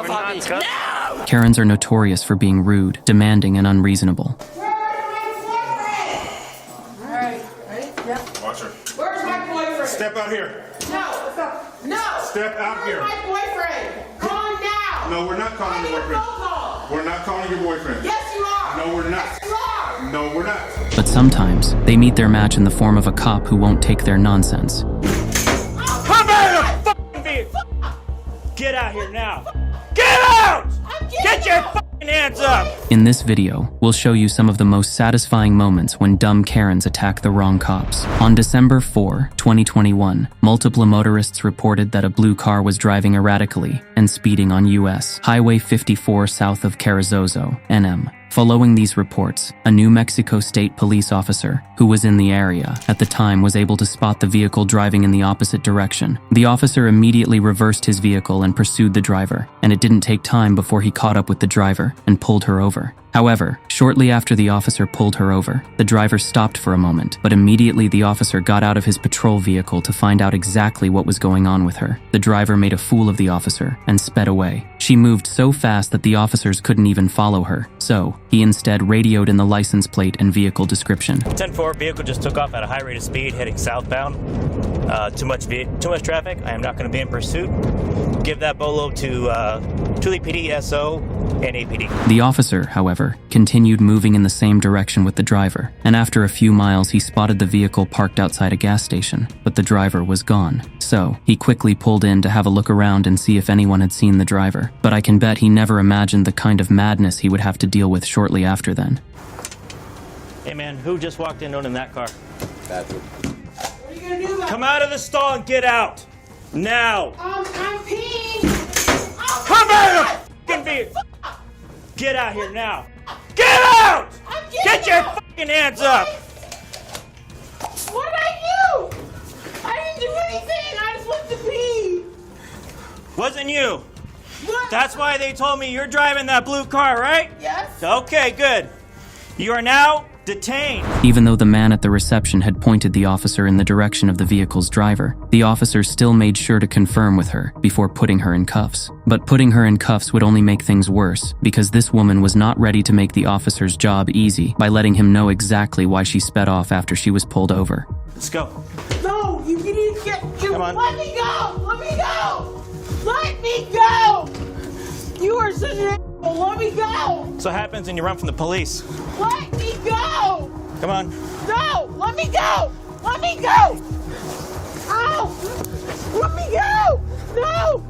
yourself on me. No! Karens are notorious for being rude, demanding, and unreasonable. Alright, ready? Yep. Watch her. Where's my boyfriend? Step out here. No! No! Step out here. Where's my boyfriend? Call him now! No, we're not calling your boyfriend. We're not calling your boyfriend. Yes, you are! No, we're not. Yes, you are! No, we're not. But sometimes, they meet their match in the form of a cop who won't take their nonsense. Come out of the fucking vehicle! Get out here now! Get out! Get your fucking hands up! In this video, we'll show you some of the most satisfying moments when dumb Karens attack the wrong cops. On December 4, 2021, multiple motorists reported that a blue car was driving erratically and speeding on US Highway 54 south of Carrizozo, NM. Following these reports, a New Mexico State police officer who was in the area at the time was able to spot the vehicle driving in the opposite direction. The officer immediately reversed his vehicle and pursued the driver, and it didn't take time before he caught up with the driver and pulled her over. However, shortly after the officer pulled her over, the driver stopped for a moment, but immediately the officer got out of his patrol vehicle to find out exactly what was going on with her. The driver made a fool of the officer and sped away. She moved so fast that the officers couldn't even follow her, so he instead radioed in the license plate and vehicle description. 10-4 vehicle just took off at a high rate of speed heading southbound. Too much traffic. I am not going to be in pursuit. Give that bolo to Tule PD, SO, and APD. The officer, however, continued moving in the same direction with the driver, and after a few miles he spotted the vehicle parked outside a gas station, but the driver was gone. So, he quickly pulled in to have a look around and see if anyone had seen the driver, but I can bet he never imagined the kind of madness he would have to deal with shortly after then. Hey man, who just walked in in that car? Bathroom. What are you gonna do about Come out of the stall and get out! Now! I'm peeing! Come out of the fucking vehicle! Get out here now! Get out! Get your fucking hands up! What did I do? I didn't do anything! I just went to pee! Wasn't you. What? That's why they told me you're driving that blue car, right? Yes? Okay, good. You are now detained. Even though the man at the reception had pointed the officer in the direction of the vehicle's driver, the officer still made sure to confirm with her before putting her in cuffs. But putting her in cuffs would only make things worse, because this woman was not ready to make the officer's job easy by letting him know exactly why she sped off after she was pulled over. Let's go. No, you need to get you. Come on. Let me go! Let me go! Let me go! You are such an asshole. Let me go! So what happens when you run from the police? Let me go! Come on. No! Let me go! Let me go! Ow! Let me go! No!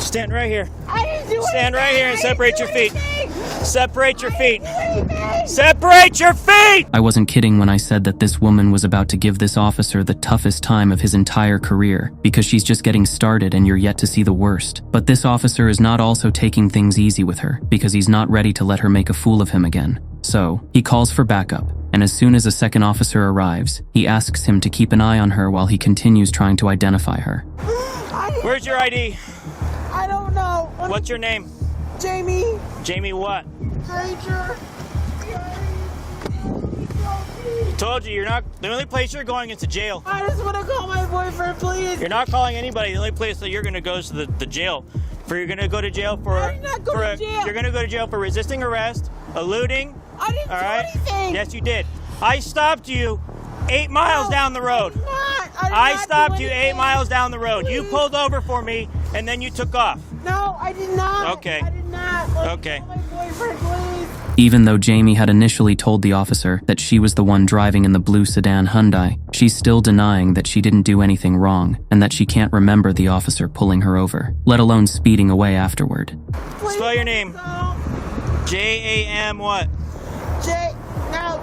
Stand right here. I didn't do anything! Stand right here and I didn't separate do your feet. anything! Separate your feet. I didn't do anything! Separate your feet! I wasn't kidding when I said that this woman was about to give this officer the toughest time of his entire career, because she's just getting started and you're yet to see the worst. But this officer is not also taking things easy with her, because he's not ready to let her make a fool of him again. So, he calls for backup, and as soon as a second officer arrives, he asks him to keep an eye on her while he continues trying to identify her. Where's your ID? I don't know. What's your name? Jamie? Jamie what? Granger? Told you, you're not, the only place you're going is to jail. I just want to call my boyfriend, please. You're not calling anybody. The only place that you're going to go is to the jail. You're going to go to jail for... I did not go to jail. You're going to go to jail for resisting arrest, eluding. I didn't All do right? anything. Yes, you did. I stopped you 8 miles down the road. I stopped you 8 miles down the road. Please. You pulled over for me, and then you took off. No, I did not. Okay. I did not. Let me Okay. call my boyfriend, please. Even though Jamie had initially told the officer that she was the one driving in the blue sedan Hyundai, she's still denying that she didn't do anything wrong and that she can't remember the officer pulling her over, let alone speeding away afterward. Please Spell your let me name. go. J-A-M what? J. No,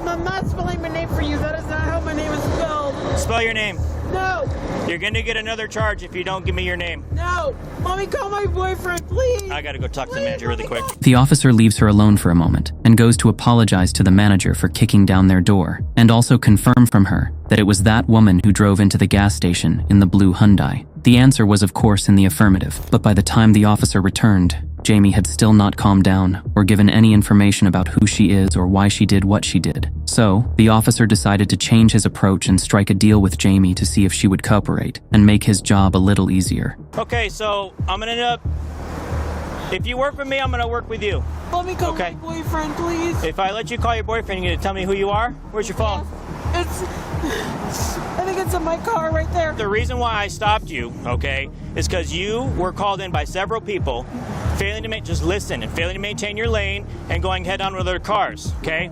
I'm not spelling my name for you. That is not how my name is spelled. Spell your name. No, You're going to get another charge if you don't give me your name. no. Let me call my boyfriend, please. I got to go talk to the Please, manager let really me quick. go. The officer leaves her alone for a moment and goes to apologize to the manager for kicking down their door, and also confirm from her that it was that woman who drove into the gas station in the blue Hyundai. The answer was of course in the affirmative, but by the time the officer returned, Jamie had still not calmed down or given any information about who she is or why she did what she did. So, the officer decided to change his approach and strike a deal with Jamie to see if she would cooperate and make his job a little easier. Okay, so I'm going to end up If you work with me, I'm gonna work with you. Let me call Okay. my boyfriend, please. If I let you call your boyfriend, you're gonna tell me who you are? Where's your phone? I think it's in my car right there. The reason why I stopped you, okay, is because you were called in by several people failing to failing to maintain your lane and going head on with other cars, okay?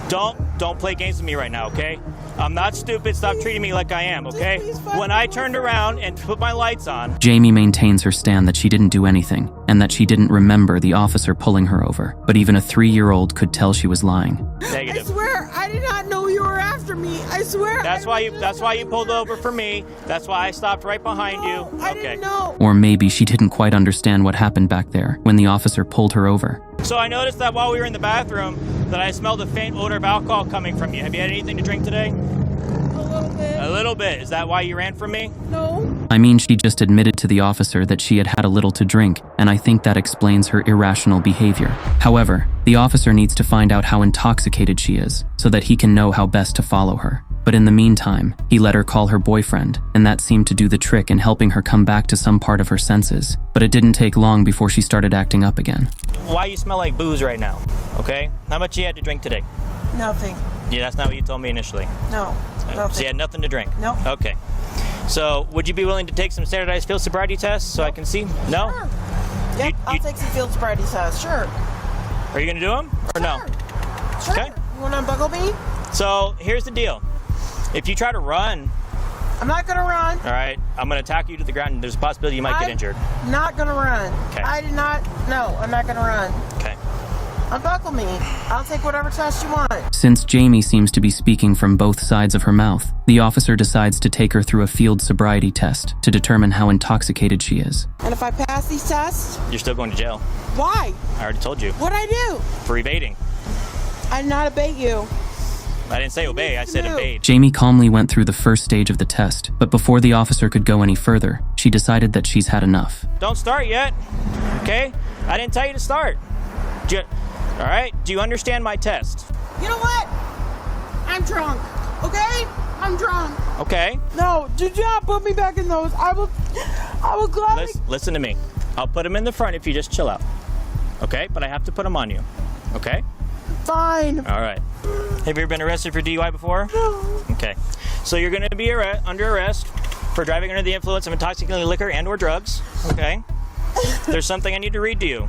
Don't play games with me right now, okay? I'm not stupid. Stop treating me like I am, okay? When I turned around and put my lights on, Jamie maintains her stand that she didn't do anything and that she didn't remember the officer pulling her over. But even a 3-year-old could tell she was lying. I negative. swear, I did not know you were after me. I swear. That's why you pulled over for me. That's why I stopped right behind you. I Okay. didn't know. Or maybe she didn't quite understand what happened back there when the officer pulled her over. So I noticed that while we were in the bathroom that I smelled a faint odor of alcohol coming from you. Have you had anything to drink today? A little bit. A little bit. Is that why you ran from me? No. I mean, she just admitted to the officer that she had had a little to drink, and I think that explains her irrational behavior. However, the officer needs to find out how intoxicated she is so that he can know how best to follow her. But in the meantime, he let her call her boyfriend, and that seemed to do the trick in helping her come back to some part of her senses. But it didn't take long before she started acting up again. Why you smell like booze right now? Okay? How much you had to drink today? Nothing. Yeah, that's not what you told me initially. No. So Nothing. you had nothing to drink? No. Okay. So would you be willing to take some standardized field sobriety tests so I can see? No? Sure. Yep, I'll you- take some field sobriety tests. Sure. Are you going to do them or no? Sure. Okay. You want to unbuckle me? So here's the deal. If you try to run, I'm not going to run. all right, I'm going to tack you to the ground and there's a possibility you might get injured. Not going to run. Okay. I did not. No, I'm not going to run. Okay. Unbuckle me. I'll take whatever test you want. Since Jamie seems to be speaking from both sides of her mouth, the officer decides to take her through a field sobriety test to determine how intoxicated she is. And if I pass these tests, You're still going to jail. why? I already told you. What'd I do? For evading. I did not obey you. I didn't say obey, I said No. evade. Jamie calmly went through the first stage of the test, but before the officer could go any further, she decided that she's had enough. Don't start yet, okay? I didn't tell you to start. All right, do you understand my test? You know what? I'm drunk. Okay? I'm drunk. Okay, No, do not put me back in those. I will gladly. listen to me. I'll put them in the front if you just chill out. Okay, but I have to put them on you. Okay? Fine. All right. Have you ever been arrested for DUI before? No. Okay. So you're going to be under arrest for driving under the influence of intoxicating liquor and or drugs. Okay? There's something I need to read to you.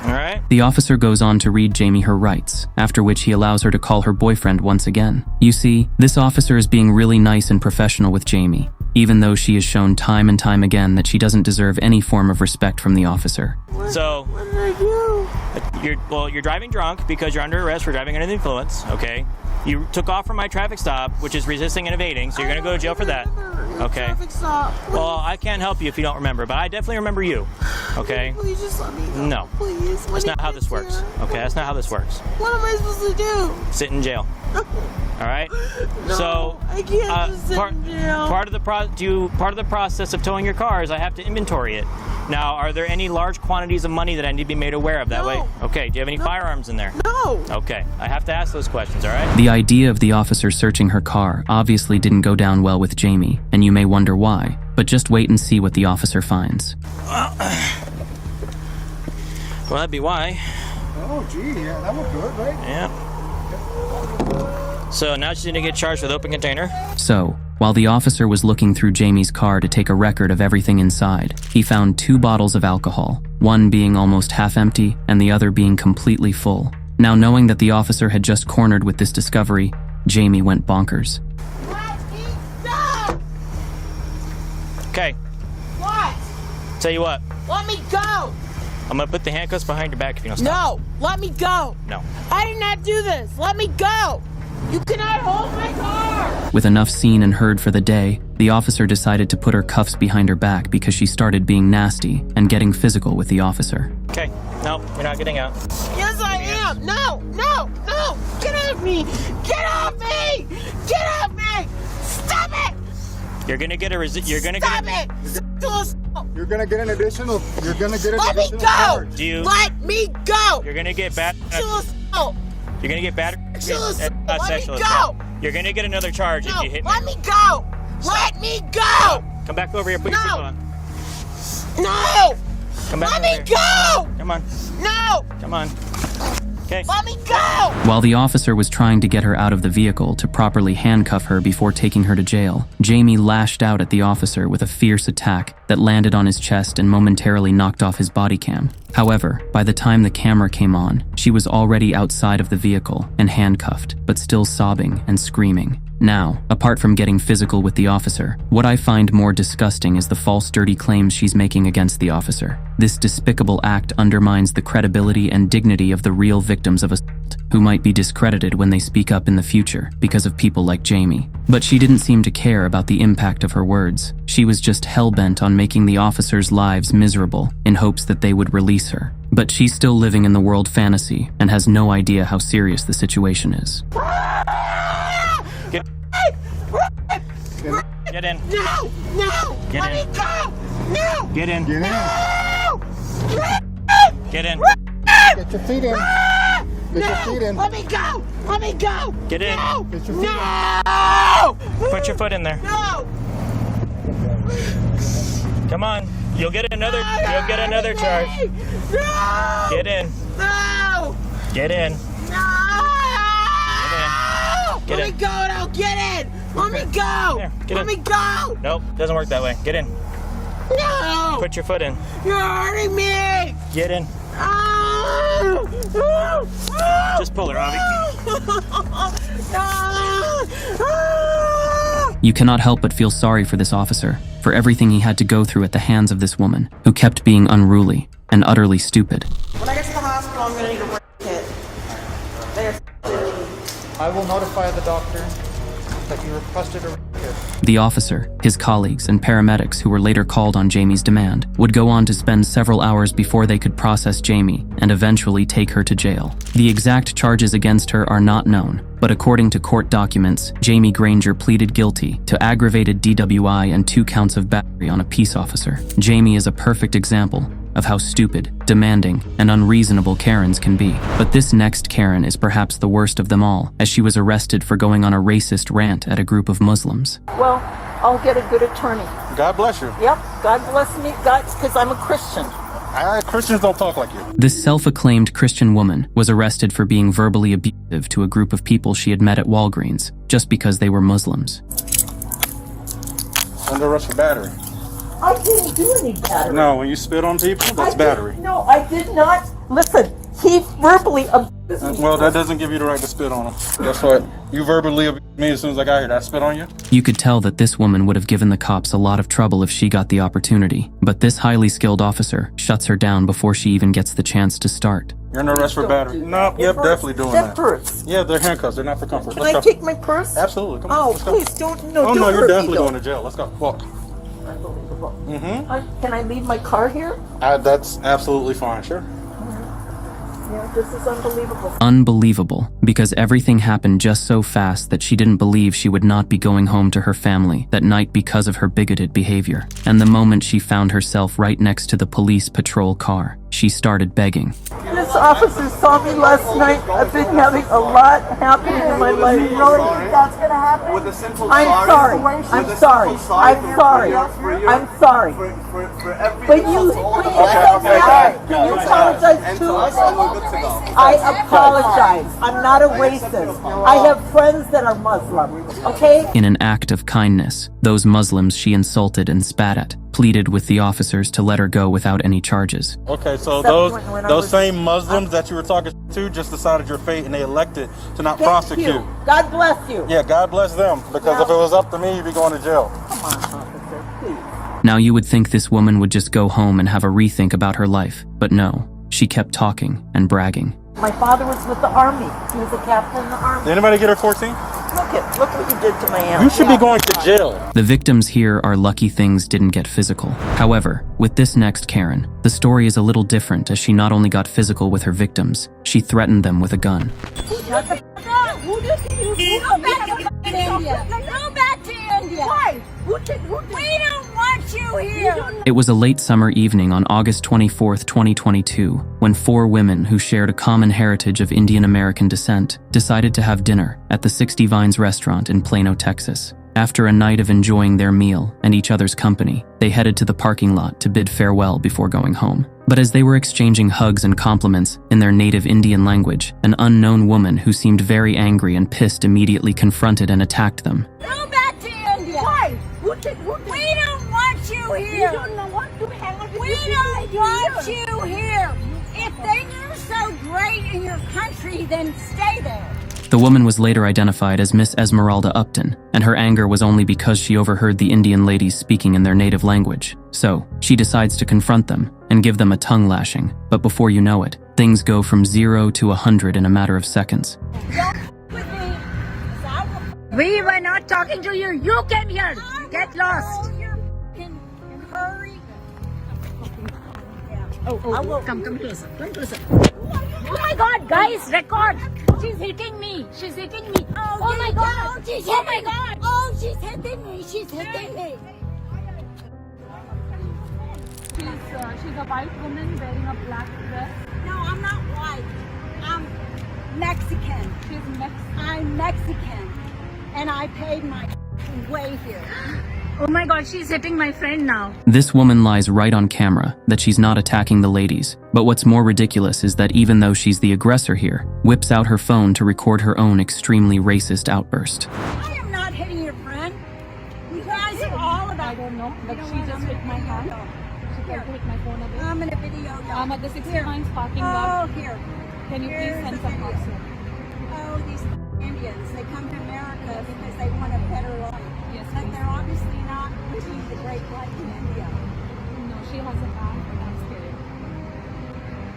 All right? The officer goes on to read Jamie her rights, after which he allows her to call her boyfriend once again. You see, this officer is being really nice and professional with Jamie, even though she has shown time and time again that she doesn't deserve any form of respect from the officer. So What did I do? you're driving drunk because you're under arrest for driving under the influence. Okay? You took off from my traffic stop, which is resisting and evading, so you're going to go to jail for that. Okay. Traffic stop. Well, I can't help you if you don't remember, but I definitely remember you. Okay? Please just let me go. No. Please. That's not how this works. Okay, that's not how this works. What am I supposed to do? Sit in jail. All right? No, So I can't just sit in jail. part of the process of towing your car is I have to inventory it. Now, are there any large quantities of money that I need to be made aware of that No. way? Okay, do you have any firearms in there? No. Okay, I have to ask those questions, all right? The idea of the officer searching her car obviously didn't go down well with Jamie, and you may wonder why, but just wait and see what the officer finds. Well, that'd be why. Oh, gee, yeah, that would do it, right? Yeah. So now she's going to get charged with open container. So, while the officer was looking through Jamie's car to take a record of everything inside, he found 2 bottles of alcohol, one being almost half empty and the other being completely full. Now, knowing that the officer had just cornered with this discovery, Jamie went bonkers. Let me go. Okay, What? tell you what, Let me go. I'm going to put the handcuffs behind your back if you don't stop. No. Let me go. No. I did not do this. Let me go. You cannot hold my car. With enough seen and heard for the day, the officer decided to put her cuffs behind her back because she started being nasty and getting physical with the officer. Okay, no, you're not getting out. Yes, I am. No. No. No. Get off me. Get off me. Get off me. Stop it. You're going to get a Stop it. Stop. You're gonna get an additional. You're gonna get an Let me additional go. charge. Do you? Let me go. You're going to get Sexual assault. You're going to get battery. Sexual assault. Not Let sexual me assault. go. You're going to get another charge if No. you hit me. Let me go. Let me go. Come back over here. Put your No. seatbelt on. No. Come back Let over me here. go! Come on. No! Come on. Okay. Let me go! While the officer was trying to get her out of the vehicle to properly handcuff her before taking her to jail, Jamie lashed out at the officer with a fierce attack that landed on his chest and momentarily knocked off his body cam. However, by the time the camera came on, she was already outside of the vehicle and handcuffed, but still sobbing and screaming. Now, apart from getting physical with the officer, what I find more disgusting is the false dirty claims she's making against the officer. This despicable act undermines the credibility and dignity of the real victims of assault, who might be discredited when they speak up in the future because of people like Jamie. But she didn't seem to care about the impact of her words. She was just hell-bent on making the officers' lives miserable in hopes that they would release her. But she's still living in the world fantasy and has no idea how serious the situation is. Get in. No! No! Get Let in. me go! No! Get in. Get in. No! Get in. Get your feet in. Get your feet in. Let me go! Let me go! Get in. No! Get your feet in. No! Put your foot in there. No! Come on. You'll get another charge. No! Get in. No! Get in. No! Get Let in. me go now! Get in! Let me go! Here, get Let in. me go! Nope, doesn't work that way. Get in. No! Put your foot in. You're hurting me! Get in. Ah! Just pull her, Avi. Ah! You cannot help but feel sorry for this officer, for everything he had to go through at the hands of this woman, who kept being unruly and utterly stupid. When I get to the hospital, I'm going to need a rape kit. They're I will notify the doctor that you requested a rape kit. The officer, his colleagues, and paramedics who were later called on Jamie's demand would go on to spend several hours before they could process Jamie and eventually take her to jail. The exact charges against her are not known, but according to court documents, Jamie Granger pleaded guilty to aggravated DWI and 2 counts of battery on a peace officer. Jamie is a perfect example of how stupid, demanding, and unreasonable Karens can be. But this next Karen is perhaps the worst of them all, as she was arrested for going on a racist rant at a group of Muslims. Well, I'll get a good attorney. God bless you. Yep, God bless me, God, because I'm a Christian. Christians don't talk like you. This self-acclaimed Christian woman was arrested for being verbally abusive to a group of people she had met at Walgreens, just because they were Muslims. Under arrest for battery. I didn't do any battery. No, when you spit on people, that's battery. No, I did not. Listen, he verbally abused me. Well, that doesn't give you the right to spit on them. Guess what? You verbally abused me as soon as I got here. Did I spit on you? You could tell that this woman would have given the cops a lot of trouble if she got the opportunity, but this highly skilled officer shuts her down before she even gets the chance to start. You're under arrest for Don't battery. do No, that. yep, It hurts. definitely doing That that. hurts. Yeah, they're handcuffs. They're not for comfort. Can Let's I go. take my purse? Absolutely. Come on. Oh, Let's go. please, don't, no, Oh, don't no, you're hurt me, definitely though. going to jail. Let's go. Walk. Unbelievable. Mm-hmm. Can I leave my car here? That's absolutely fine. Sure. Yeah, this is unbelievable. Unbelievable, because everything happened just so fast that she didn't believe she would not be going home to her family that night because of her bigoted behavior. And the moment she found herself right next to the police patrol car, she started begging. This officer saw me last night. I've been having a lot happening in my life. You really think that's gonna happen? I'm sorry. I'm sorry. I'm sorry. I'm sorry. But you can you apologize too? I apologize. I'm not a racist. I have friends that are Muslim. Okay? In an act of kindness, those Muslims she insulted and spat at pleaded with the officers to let her go without any charges. Okay, so Except when I those was- same Muslims that you were talking to just decided your fate and they elected to not Thank prosecute. you. God bless you. Yeah, God bless them. Because if it was up to me, you'd be going to jail. Come on, officer, please. Now you would think this woman would just go home and have a rethink about her life, but no, she kept talking and bragging. My father was with the army. He was a captain in the army. Did anybody get her 14? Look what you did to my aunt. You should be going to jail. The victims here are lucky things didn't get physical. However, with this next Karen, the story is a little different as she not only got physical with her victims, she threatened them with a gun. Go back to India. Go back to India. Why? We don't want you here. It was a late summer evening on August 24th, 2022, when 4 women who shared a common heritage of Indian American descent decided to have dinner at the 60 Vines restaurant in Plano, Texas. After a night of enjoying their meal and each other's company, they headed to the parking lot to bid farewell before going home. But as they were exchanging hugs and compliments in their native Indian language, an unknown woman who seemed very angry and pissed immediately confronted and attacked them. Go back to India. Why? We don't want you here. You don't want to hang out with We these don't people want here. you here. If they do so great in your country, then stay there. The woman was later identified as Miss Esmeralda Upton, and her anger was only because she overheard the Indian ladies speaking in their native language. So, she decides to confront them and give them a tongue lashing. But before you know it, things go from 0 to 100 in a matter of seconds. Don't with me. We were not talking to you. You came here. Get lost. You're in hurry. Come closer. Come closer. Oh my God, guys, record. She's hitting me. She's hitting me. Oh my God. Oh my God. Oh, she's hitting me. She's hitting me. She's a white woman wearing a black dress. No, I'm not white. I'm Mexican. She's Mexican. I'm Mexican. And I paid my way here. Oh my God, she's hitting my friend now. This woman lies right on camera that she's not attacking the ladies. But what's more ridiculous is that even though she's the aggressor here, whips out her phone to record her own extremely racist outburst. I am not hitting your friend. You guys are all about. I don't know, but she just hit my hand. She tried to hit my phone away. I'm in a video. I'm at the 69 parking Oh, lot. here. Can you please Here's send the some video. person? Oh, these Indians. They come to America because they want a better life. Yes, But please. they're obviously not living the great life in India. No, she has a hand, but I'm scared.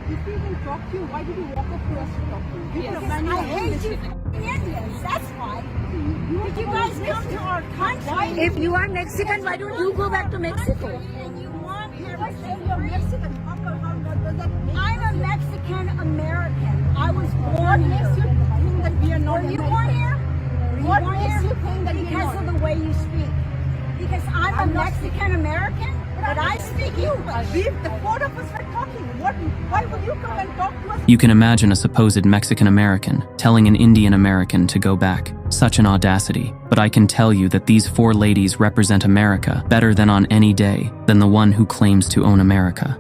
If we even talk to you, why did you walk up to us to talk to you? You Yes. could have done I your own hate you business. f***ing Indians. That's why. Did you guys come to our country? If you are Mexican, why don't you go back to Mexico? And you want everything You're free. Mexican. How does that make I'm a Mexican American. I was born What makes you here. think that we are not Were you American? born here? Were you What born makes here? you think that we Because are? of the way you speak. Because I'm a Mexican American, but I speak English. The four of us were talking. Why would you come and talk to us? You can imagine a supposed Mexican American telling an Indian American to go back. Such an audacity. But I can tell you that these 4 ladies represent America better than on any day than the one who claims to own America.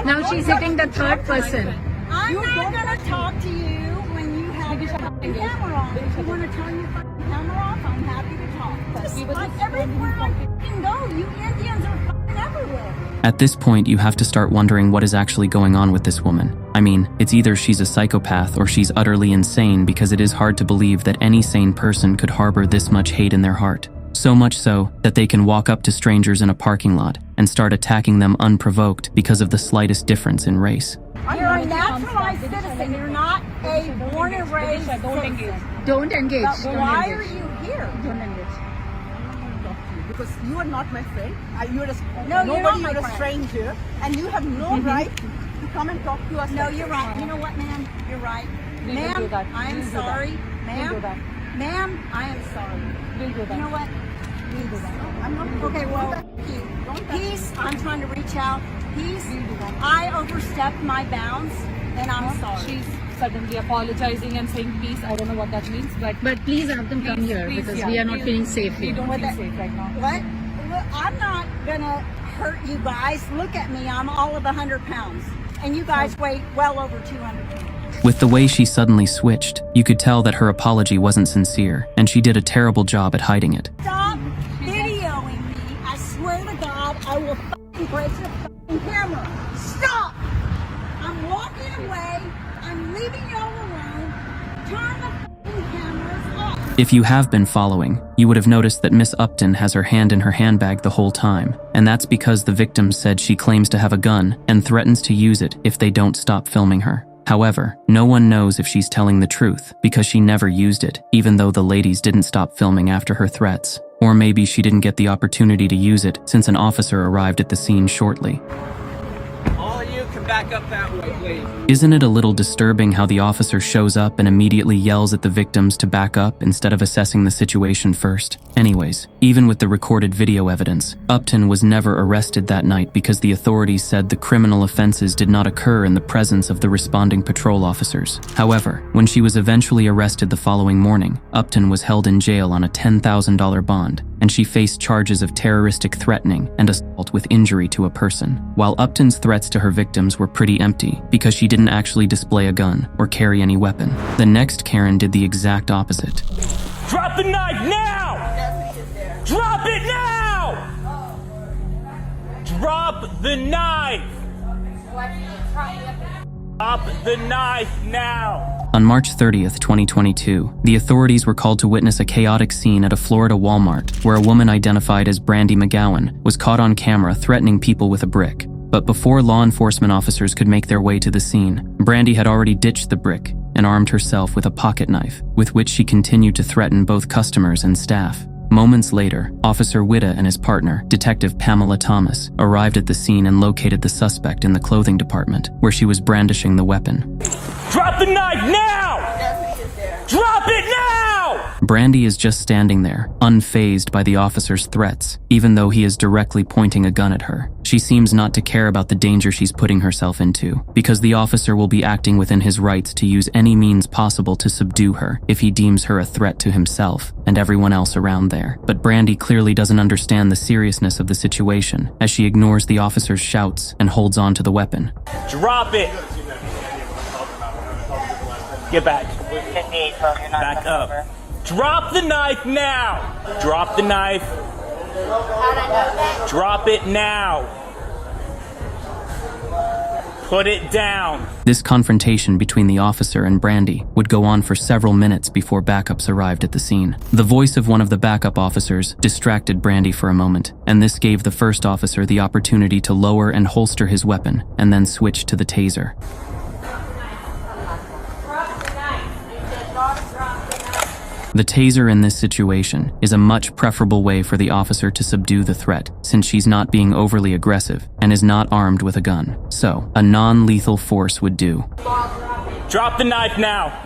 Now she's hitting the third person. I'm not going to talk to you when you have your fucking camera on. If you want to turn your fucking camera off, I'm happy to talk. Just like everywhere I fucking go, you Indians are fucking everywhere. At this point, you have to start wondering what is actually going on with this woman. I mean, it's either she's a psychopath or she's utterly insane, because it is hard to believe that any sane person could harbor this much hate in their heart. So much so that they can walk up to strangers in a parking lot and start attacking them unprovoked because of the slightest difference in race. You're a naturalized citizen. You're not a born and raised citizen. Don't engage. But Don't why engage. are you here? Don't engage. Because you are not my friend. You're a, No, you're not nobody, my you're a friend. stranger, and you have no right to come and talk to us. No, like you're this. right. You know what, ma'am? You're right. We will do Ma'am, that. I We am will do that. sorry. We'll do that. Ma'am, I am sorry. We'll do that. You know what? We'll do that. I'm not. Okay, well, peace. I'm trying to reach out. Peace. I overstepped my bounds, and I'm sorry. She's suddenly apologizing and saying peace. I don't know what that means, but But please have them come here please, because yeah, we are not we- feeling safe we here. don't With feel it. safe right now. What? Look, I'm not gonna hurt you guys. Look at me. I'm all of 100 pounds, and you guys weigh well over 200 pounds. With the way she suddenly switched, you could tell that her apology wasn't sincere, and she did a terrible job at hiding it. Stop videoing me. I swear to God, I will fucking break your fucking camera. Stop! I'm walking away. I'm leaving y'all alone. Turn the fucking cameras off. If you have been following, you would have noticed that Miss Upton has her hand in her handbag the whole time, and that's because the victim said she claims to have a gun and threatens to use it if they don't stop filming her. However, no one knows if she's telling the truth because she never used it, even though the ladies didn't stop filming after her threats. Or maybe she didn't get the opportunity to use it since an officer arrived at the scene shortly. All of you can back up that way, please. Isn't it a little disturbing how the officer shows up and immediately yells at the victims to back up instead of assessing the situation first? Anyways, even with the recorded video evidence, Upton was never arrested that night because the authorities said the criminal offenses did not occur in the presence of the responding patrol officers. However, when she was eventually arrested the following morning, Upton was held in jail on a $10,000 bond. and she faced charges of terroristic threatening and assault with injury to a person, while Upton's threats to her victims were pretty empty because she didn't actually display a gun or carry any weapon. The next Karen did the exact opposite. Drop the knife now! Drop it now! Drop the knife! Drop the knife now! On March 30th, 2022, the authorities were called to witness a chaotic scene at a Florida Walmart where a woman identified as Brandy McGowan was caught on camera threatening people with a brick. But before law enforcement officers could make their way to the scene, Brandy had already ditched the brick and armed herself with a pocket knife, with which she continued to threaten both customers and staff. Moments later, Officer Witta and his partner, Detective Pamela Thomas, arrived at the scene and located the suspect in the clothing department, where she was brandishing the weapon. Drop the knife now! Drop it now! Brandy is just standing there, unfazed by the officer's threats, even though he is directly pointing a gun at her. She seems not to care about the danger she's putting herself into, because the officer will be acting within his rights to use any means possible to subdue her if he deems her a threat to himself and everyone else around there. But Brandy clearly doesn't understand the seriousness of the situation, as she ignores the officer's shouts and holds on to the weapon. Drop it! Get back. Back up. Drop the knife now! Drop the knife. Drop it now. Put it down. This confrontation between the officer and Brandy would go on for several minutes before backups arrived at the scene. The voice of one of the backup officers distracted Brandy for a moment, and this gave the first officer the opportunity to lower and holster his weapon and then switch to the taser. The taser in this situation is a much preferable way for the officer to subdue the threat, since she's not being overly aggressive and is not armed with a gun. So, a non-lethal force would do. Drop the knife now.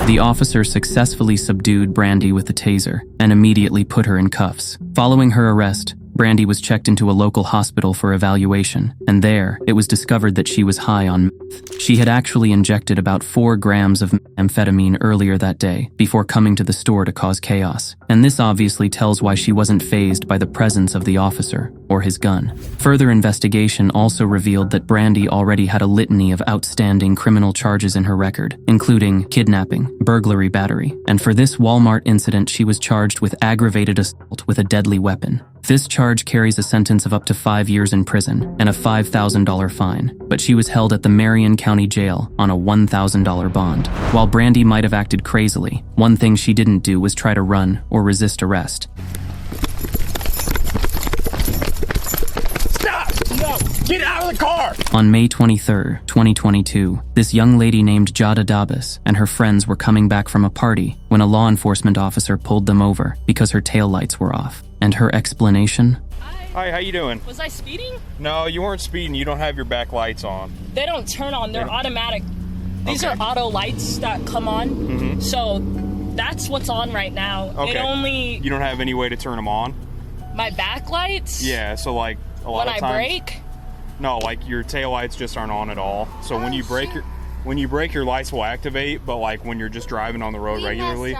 The officer successfully subdued Brandy with the taser and immediately put her in cuffs. Following her arrest, Brandy was checked into a local hospital for evaluation, and there, it was discovered that she was high on meth. She had actually injected about 4 grams of amphetamine earlier that day, before coming to the store to cause chaos. And this obviously tells why she wasn't fazed by the presence of the officer, or his gun. Further investigation also revealed that Brandy already had a litany of outstanding criminal charges in her record, including kidnapping, burglary battery, and for this Walmart incident she was charged with aggravated assault with a deadly weapon. This charge carries a sentence of up to 5 years in prison and a $5,000 fine, but she was held at the Marion County Jail on a $1,000 bond. While Brandy might have acted crazily, one thing she didn't do was try to run or resist arrest. Stop! No! Get out of the car! On May 23, 2022, this young lady named Jada Dabas and her friends were coming back from a party when a law enforcement officer pulled them over because her taillights were off. And her explanation? Hi, how you doing? Was I speeding? No, you weren't speeding. You don't have your back lights on. They don't turn on. They're automatic. These Okay. are auto lights that come on. So that's what's on right now. Okay. It only... You don't have any way to turn them on? My back lights? Yeah, so like a lot When of I times. brake? No, like your tail lights just aren't on at all. So when you brake your lights will activate, but like when you're just driving on the road regularly.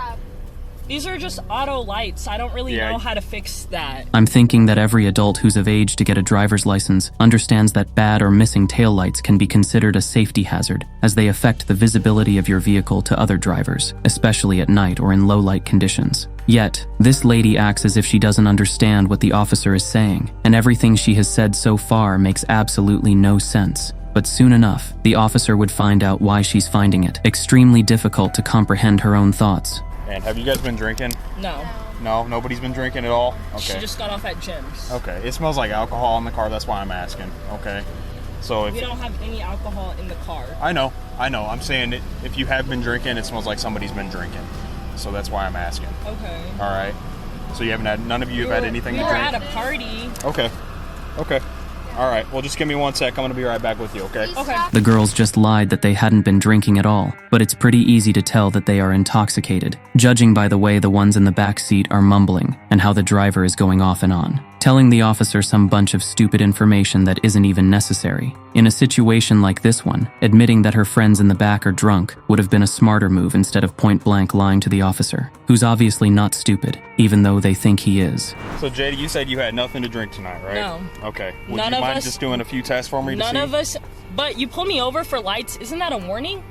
These are just auto lights. I don't really Yeah. know how to fix that. I'm thinking that every adult who's of age to get a driver's license understands that bad or missing taillights can be considered a safety hazard, as they affect the visibility of your vehicle to other drivers, especially at night or in low-light conditions. Yet, this lady acts as if she doesn't understand what the officer is saying, and everything she has said so far makes absolutely no sense. But soon enough, the officer would find out why she's finding it extremely difficult to comprehend her own thoughts. And have you guys been drinking? No. No, nobody's been drinking at all? She Okay. just got off at Jim's. Okay, it smells like alcohol in the car, that's why I'm asking. Okay. So if We don't have any alcohol in the car. I know. I'm saying if you have been drinking, it smells like somebody's been drinking. So that's why I'm asking. Okay. All right. So you haven't had, none of you have had anything We to were drink? at a party. Okay. All right, well, just give me 1 sec. I'm gonna be right back with you, okay? Okay. The girls just lied that they hadn't been drinking at all, but it's pretty easy to tell that they are intoxicated, judging by the way the ones in the back seat are mumbling and how the driver is going off and on, telling the officer some bunch of stupid information that isn't even necessary. In a situation like this one, admitting that her friends in the back are drunk would have been a smarter move instead of point-blank lying to the officer, who's obviously not stupid, even though they think he is. So, Jada, you said you had nothing to drink tonight, right? No. Okay. Would None you of mind us- just doing a few tests for me to see? None of us. But you pulled me over for lights. Isn't that a warning?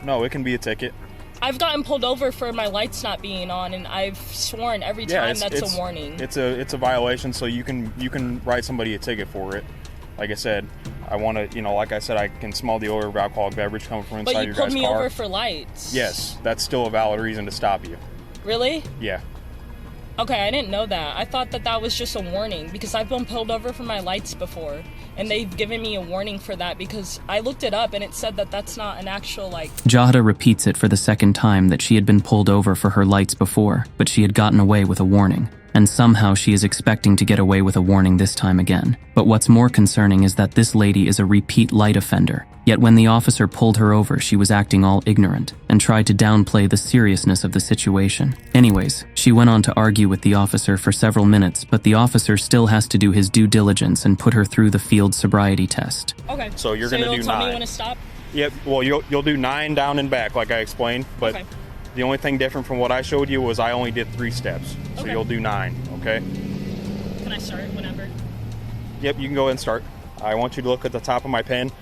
No, it can be a ticket. I've gotten pulled over for my lights not being on, and I've sworn every time that's a warning. It's a violation, so you can write somebody a ticket for it. Like I said, I want to, like I said, I can smell the odor of alcoholic beverage coming from inside But you your pulled guy's me car. over for lights. Yes, that's still a valid reason to stop you. Really? Yeah. Okay, I didn't know that. I thought that was just a warning because I've been pulled over for my lights before, and they've given me a warning for that because I looked it up and it said that that's not an actual Jahda repeats it for the second time that she had been pulled over for her lights before, but she had gotten away with a warning. And somehow she is expecting to get away with a warning this time again. But what's more concerning is that this lady is a repeat light offender. Yet when the officer pulled her over, she was acting all ignorant and tried to downplay the seriousness of the situation. Anyways, she went on to argue with the officer for several minutes, but the officer still has to do his due diligence and put her through the field sobriety test. Okay. So you're gonna do you'll tell 9. me when to stop? Yep. Well, you'll do 9 down and back, like I explained. But Okay. the only thing different from what I showed you was I only did 3 steps. So Okay. you'll do 9. Okay. Can I start whenever? Yep. You can go ahead and start. I want you to look at the top of my pen.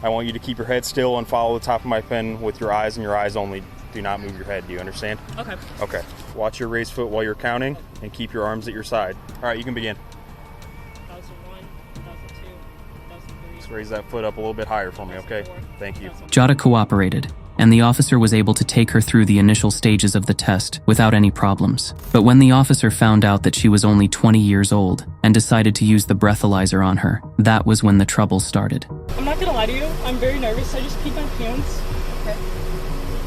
I want you to keep your head still and follow the top of my pen with your eyes and your eyes only. Do not move your head. Do you understand? Okay. Okay. Watch your raised foot while you're counting and keep your arms at your side. All right, you can begin. 1001, 1002, 1003. Just raise that foot up a little bit higher for me, okay? Thank you. Jahda cooperated, and the officer was able to take her through the initial stages of the test without any problems. But when the officer found out that she was only 20 years old and decided to use the breathalyzer on her, that was when the trouble started. I'm not gonna lie to you. I'm very nervous. I just peed my pants. Okay.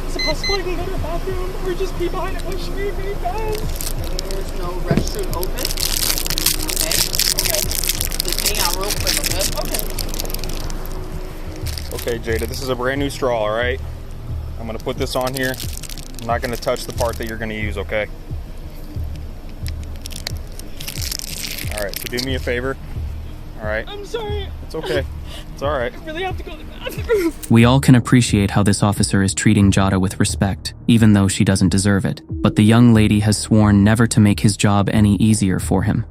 Is it possible I can go to the bathroom or just pee behind a bush very fast? There's no restroom open. Okay. Okay. Just hang out real quick, okay? Okay, Jada, this is a brand new straw, all right? I'm gonna put this on here. I'm not gonna touch the part that you're gonna use, okay? All right, so do me a favor, all right? I'm sorry. It's okay, it's all right. I really have to go to the bathroom. We all can appreciate how this officer is treating Jahda with respect, even though she doesn't deserve it. But the young lady has sworn never to make his job any easier for him.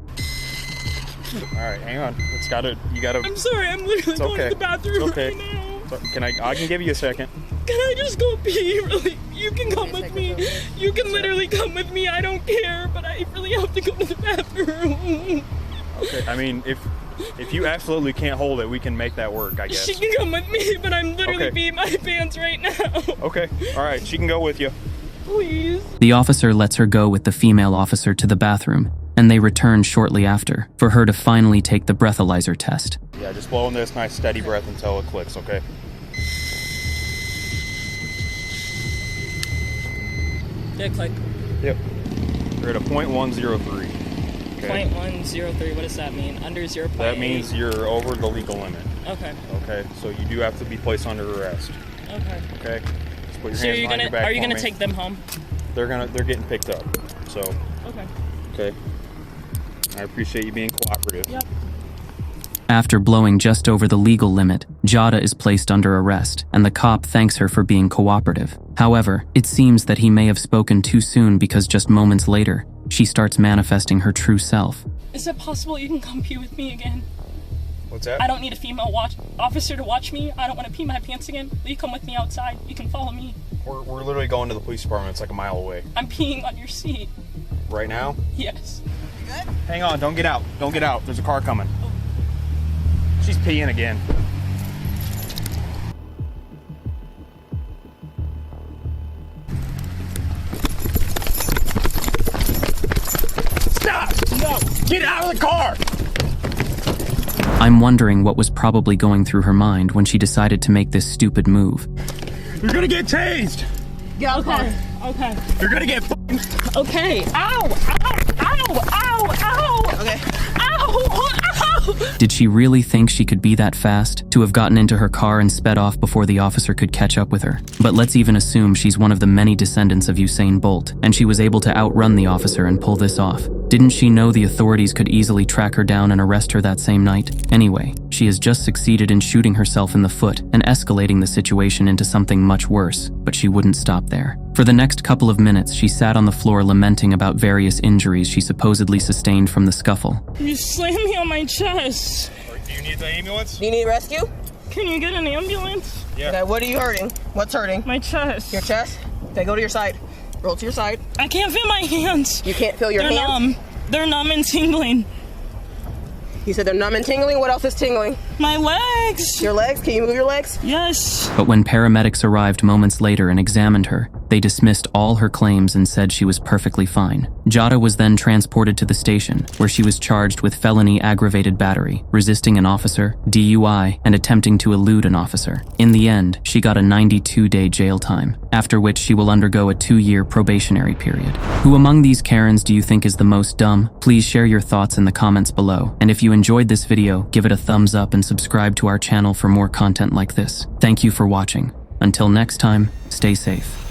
All right, hang on. You gotta. I'm sorry. I'm literally It's going okay. to the bathroom It's okay. right now. So, I can give you a second. Can I just go pee? Really? You can come with me. You can literally come with me. I don't care, but I really have to go to the bathroom. Okay, I mean, if you absolutely can't hold it, we can make that work, I guess. She can come with me, but I'm literally Okay. peeing my pants right now. Okay, all right, she can go with you. Please. The officer lets her go with the female officer to the bathroom, and they return shortly after for her to finally take the breathalyzer test. Yeah, just blow in this nice steady breath until it clicks, okay? Did it click? Yep. You're at a .103. Okay. 0.103. What does that mean? Under 0.8? That means you're over the legal limit. Okay. Okay, so you do have to be placed under arrest. Okay. Okay. Just put your So hands behind your back are you for gonna me. take them home? They're getting picked up. So. Okay. Okay. I appreciate you being cooperative. Yep. After blowing just over the legal limit, Jahda is placed under arrest, and the cop thanks her for being cooperative. However, it seems that he may have spoken too soon because just moments later, she starts manifesting her true self. Is it possible you can come pee with me again? What's that? I don't need a female officer to watch me. I don't want to pee my pants again. Will you come with me outside? You can follow me. We're literally going to the police department. It's like a mile away. I'm peeing on your seat. Right now? Yes. Hang on, don't get out. Don't get out. There's a car coming. She's peeing again. Stop! No! Get out of the car! I'm wondering what was probably going through her mind when she decided to make this stupid move. You're gonna get tased! Yeah, okay. Okay. You're gonna get Okay. Ow! Ow! Ow! Ow! Ow! Okay. Ow! Ow! Did she really think she could be that fast, to have gotten into her car and sped off before the officer could catch up with her? But let's even assume she's one of the many descendants of Usain Bolt, and she was able to outrun the officer and pull this off. Didn't she know the authorities could easily track her down and arrest her that same night? Anyway, she has just succeeded in shooting herself in the foot and escalating the situation into something much worse, but she wouldn't stop there. For the next couple of minutes, she sat on the floor lamenting about various injuries she supposedly sustained from the scuffle. You slammed me on my chest. Do you need the ambulance? Do you need rescue? Can you get an ambulance? Yeah. Okay, what are you hurting? What's hurting? My chest. Your chest? Okay, go to your side. Roll to your side. I can't feel my hands. You can't feel your They're hands? numb. They're numb and tingling. You said they're numb and tingling? What else is tingling? My legs. Your legs? Can you move your legs? Yes. But when paramedics arrived moments later and examined her, they dismissed all her claims and said she was perfectly fine. Jada was then transported to the station, where she was charged with felony aggravated battery, resisting an officer, DUI, and attempting to elude an officer. In the end, she got a 92-day jail time, after which she will undergo a 2-year probationary period. Who among these Karens do you think is the most dumb? Please share your thoughts in the comments below. And if you enjoyed this video, give it a thumbs up and subscribe to our channel for more content like this. Thank you for watching. Until next time, stay safe.